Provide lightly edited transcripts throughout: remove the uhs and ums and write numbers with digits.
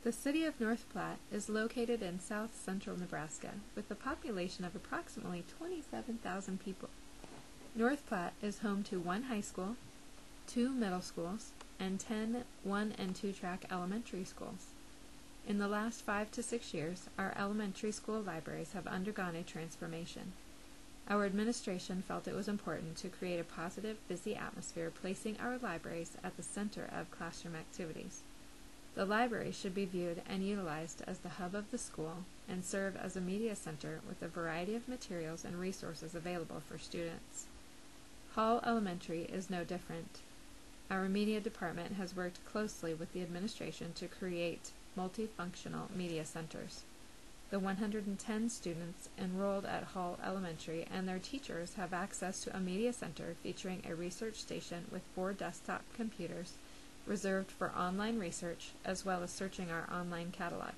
The city of North Platte is located in south-central Nebraska with a population of approximately 27,000 people. North Platte is home to 1 high school, 2 middle schools, and 10 1- and 2-track elementary schools. In the last 5 to 6 years, our elementary school libraries have undergone a transformation. Our administration felt it was important to create a positive, busy atmosphere, placing our libraries at the center of classroom activities. The library should be viewed and utilized as the hub of the school and serve as a media center with a variety of materials and resources available for students. Hall Elementary is no different. Our media department has worked closely with the administration to create multifunctional media centers. The 110 students enrolled at Hall Elementary and their teachers have access to a media center featuring a research station with 4 desktop computers reserved for online research as well as searching our online catalog.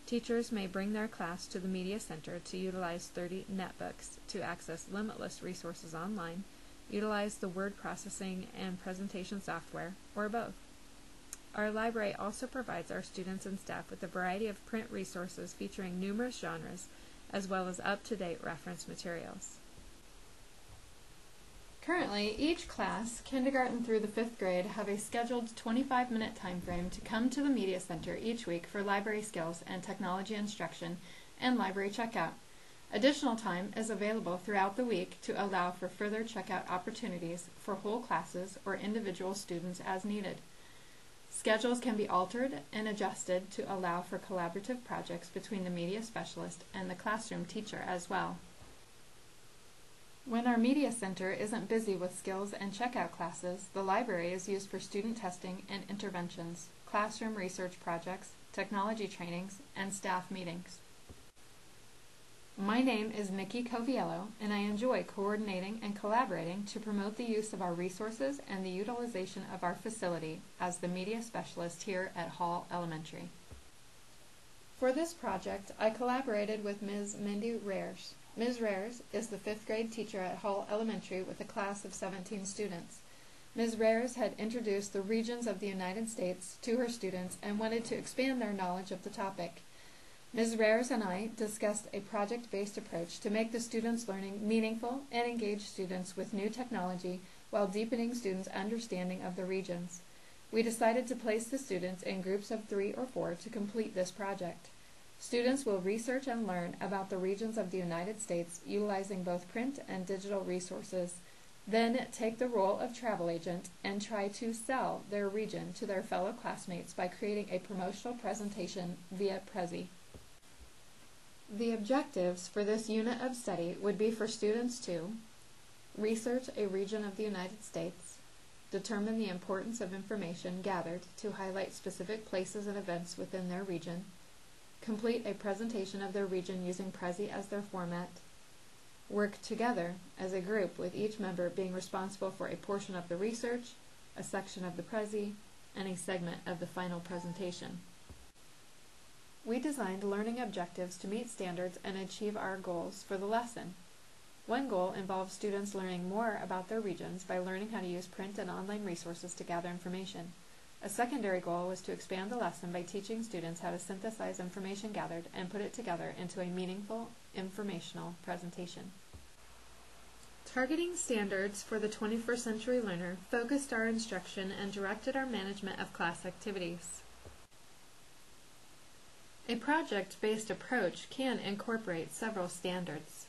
Teachers may bring their class to the media center to utilize 30 netbooks to access limitless resources online, utilize the word processing and presentation software, or both. Our library also provides our students and staff with a variety of print resources featuring numerous genres, as well as up-to-date reference materials. Currently, each class, kindergarten through the 5th grade, have a scheduled 25-minute time frame to come to the Media Center each week for library skills and technology instruction and library checkout. Additional time is available throughout the week to allow for further checkout opportunities for whole classes or individual students as needed. Schedules can be altered and adjusted to allow for collaborative projects between the media specialist and the classroom teacher as well. When our media center isn't busy with skills and checkout classes, the library is used for student testing and interventions, classroom research projects, technology trainings, and staff meetings. My name is Nicki and I enjoy coordinating and collaborating to promote the use of our resources and the utilization of our facility as the media specialist here at Hall Elementary. For this project, I collaborated with Ms. Mindy Rares. Ms. Rares is the 5th grade teacher at Hall Elementary with a class of 17 students. Ms. Rares had introduced the regions of the United States to her students and wanted to expand their knowledge of the topic. Ms. Rares and I discussed a project-based approach to make the students' learning meaningful and engage students with new technology while deepening students' understanding of the regions. We decided to place the students in groups of 3 or 4 to complete this project. Students will research and learn about the regions of the United States utilizing both print and digital resources, then take the role of travel agent and try to sell their region to their fellow classmates by creating a promotional presentation via Prezi. The objectives for this unit of study would be for students to research a region of the United States, determine the importance of information gathered to highlight specific places and events within their region, complete a presentation of their region using Prezi as their format, work together as a group with each member being responsible for a portion of the research, a section of the Prezi, and a segment of the final presentation. We designed learning objectives to meet standards and achieve our goals for the lesson. One goal involves students learning more about their regions by learning how to use print and online resources to gather information. A secondary goal was to expand the lesson by teaching students how to synthesize information gathered and put it together into a meaningful, informational presentation. Targeting standards for the 21st century learner focused our instruction and directed our management of class activities. A project-based approach can incorporate several standards.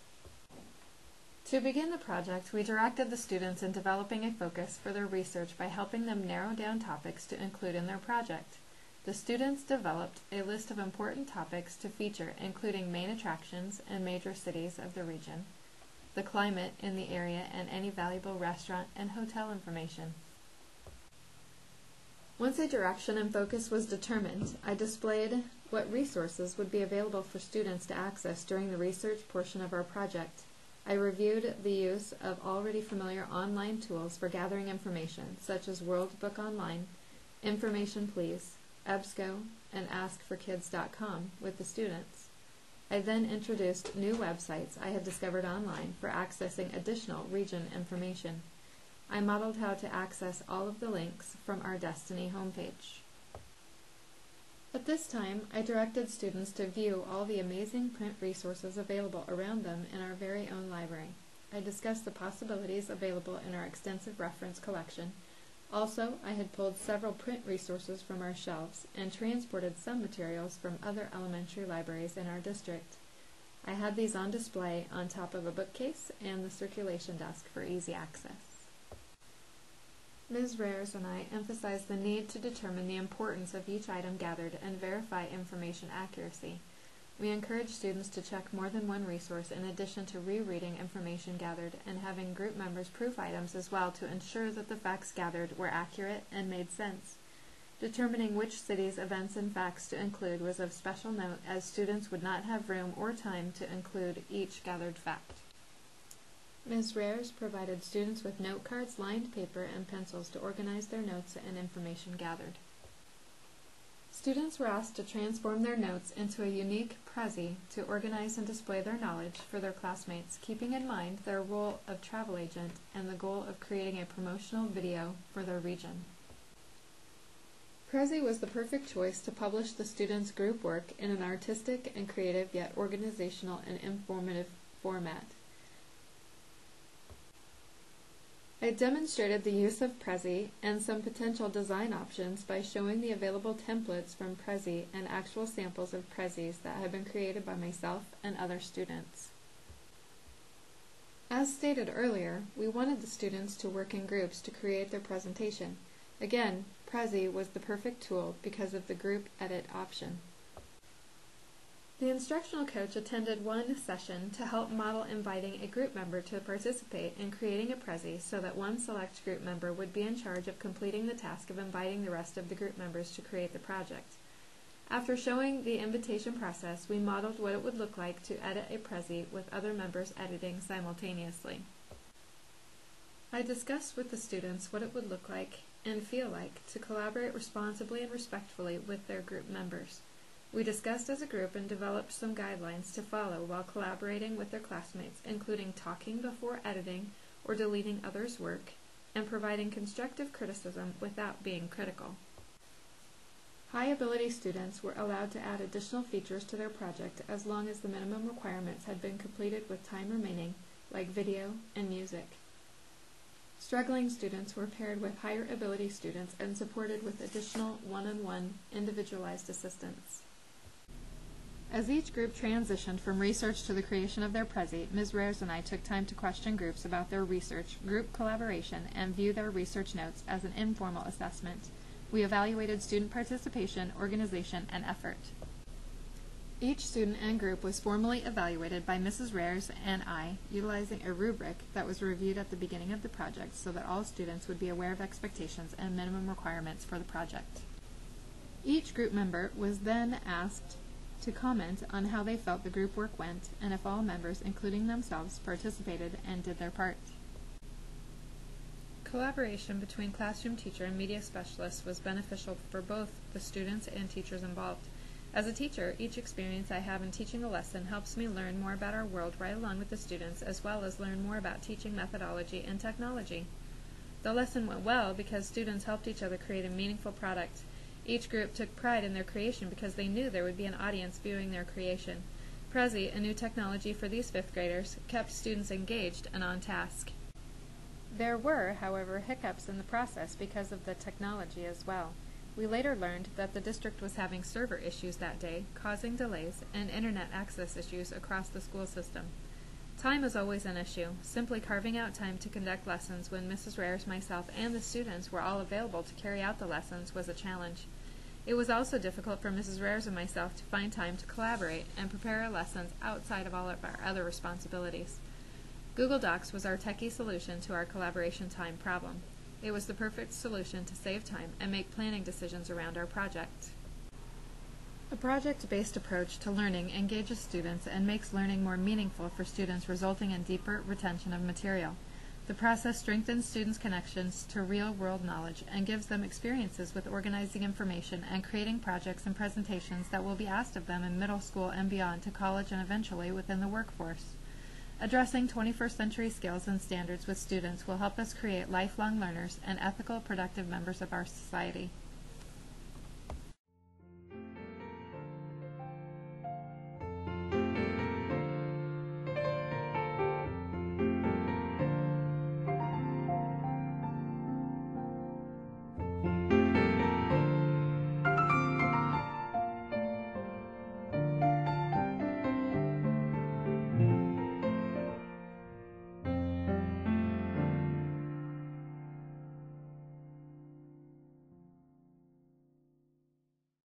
To begin the project, we directed the students in developing a focus for their research by helping them narrow down topics to include in their project. The students developed a list of important topics to feature, including main attractions and major cities of the region, the climate in the area, and any valuable restaurant and hotel information. Once a direction and focus was determined, I displayed what resources would be available for students to access during the research portion of our project. I reviewed the use of already familiar online tools for gathering information, such as World Book Online, Information Please, EBSCO, and AskForKids.com with the students. I then introduced new websites I had discovered online for accessing additional region information. I modeled how to access all of the links from our Destiny homepage. At this time, I directed students to view all the amazing print resources available around them in our very own library. I discussed the possibilities available in our extensive reference collection. Also, I had pulled several print resources from our shelves and transported some materials from other elementary libraries in our district. I had these on display on top of a bookcase and the circulation desk for easy access. Ms. Rares and I emphasized the need to determine the importance of each item gathered and verify information accuracy. We encouraged students to check more than one resource in addition to rereading information gathered and having group members proof items as well to ensure that the facts gathered were accurate and made sense. Determining which cities, events, and facts to include was of special note as students would not have room or time to include each gathered fact. Ms. Rares provided students with note cards, lined paper, and pencils to organize their notes and information gathered. Students were asked to transform their notes into a unique Prezi to organize and display their knowledge for their classmates, keeping in mind their role of travel agent and the goal of creating a promotional video for their region. Prezi was the perfect choice to publish the students' group work in an artistic and creative yet organizational and informative format. I demonstrated the use of Prezi and some potential design options by showing the available templates from Prezi and actual samples of Prezis that had been created by myself and other students. As stated earlier, we wanted the students to work in groups to create their presentation. Again, Prezi was the perfect tool because of the group edit option. The instructional coach attended one session to help model inviting a group member to participate in creating a Prezi so that one select group member would be in charge of completing the task of inviting the rest of the group members to create the project. After showing the invitation process, we modeled what it would look like to edit a Prezi with other members editing simultaneously. I discussed with the students what it would look like and feel like to collaborate responsibly and respectfully with their group members. We discussed as a group and developed some guidelines to follow while collaborating with their classmates, including talking before editing or deleting others' work, and providing constructive criticism without being critical. High-ability students were allowed to add additional features to their project as long as the minimum requirements had been completed with time remaining, like video and music. Struggling students were paired with higher ability students and supported with additional one-on-one individualized assistance. As each group transitioned from research to the creation of their Prezi, Ms. Rares and I took time to question groups about their research, group collaboration, and view their research notes as an informal assessment. We evaluated student participation, organization, and effort. Each student and group was formally evaluated by Mrs. Rares and I, utilizing a rubric that was reviewed at the beginning of the project so that all students would be aware of expectations and minimum requirements for the project. Each group member was then asked to comment on how they felt the group work went and if all members, including themselves, participated and did their part. Collaboration between classroom teacher and media specialists was beneficial for both the students and teachers involved. As a teacher, each experience I have in teaching a lesson helps me learn more about our world right along with the students, as well as learn more about teaching methodology and technology. The lesson went well because students helped each other create a meaningful product. Each group took pride in their creation because they knew there would be an audience viewing their creation. Prezi, a new technology for these fifth graders, kept students engaged and on task. There were, however, hiccups in the process because of the technology as well. We later learned that the district was having server issues that day, causing delays and internet access issues across the school system. Time is always an issue. Simply carving out time to conduct lessons when Mrs. Rares, myself, and the students were all available to carry out the lessons was a challenge. It was also difficult for Mrs. Rares and myself to find time to collaborate and prepare our lessons outside of all of our other responsibilities. Google Docs was our techie solution to our collaboration time problem. It was the perfect solution to save time and make planning decisions around our project. A project-based approach to learning engages students and makes learning more meaningful for students, resulting in deeper retention of material. The process strengthens students' connections to real-world knowledge and gives them experiences with organizing information and creating projects and presentations that will be asked of them in middle school and beyond to college and eventually within the workforce. Addressing 21st century skills and standards with students will help us create lifelong learners and ethical, productive members of our society.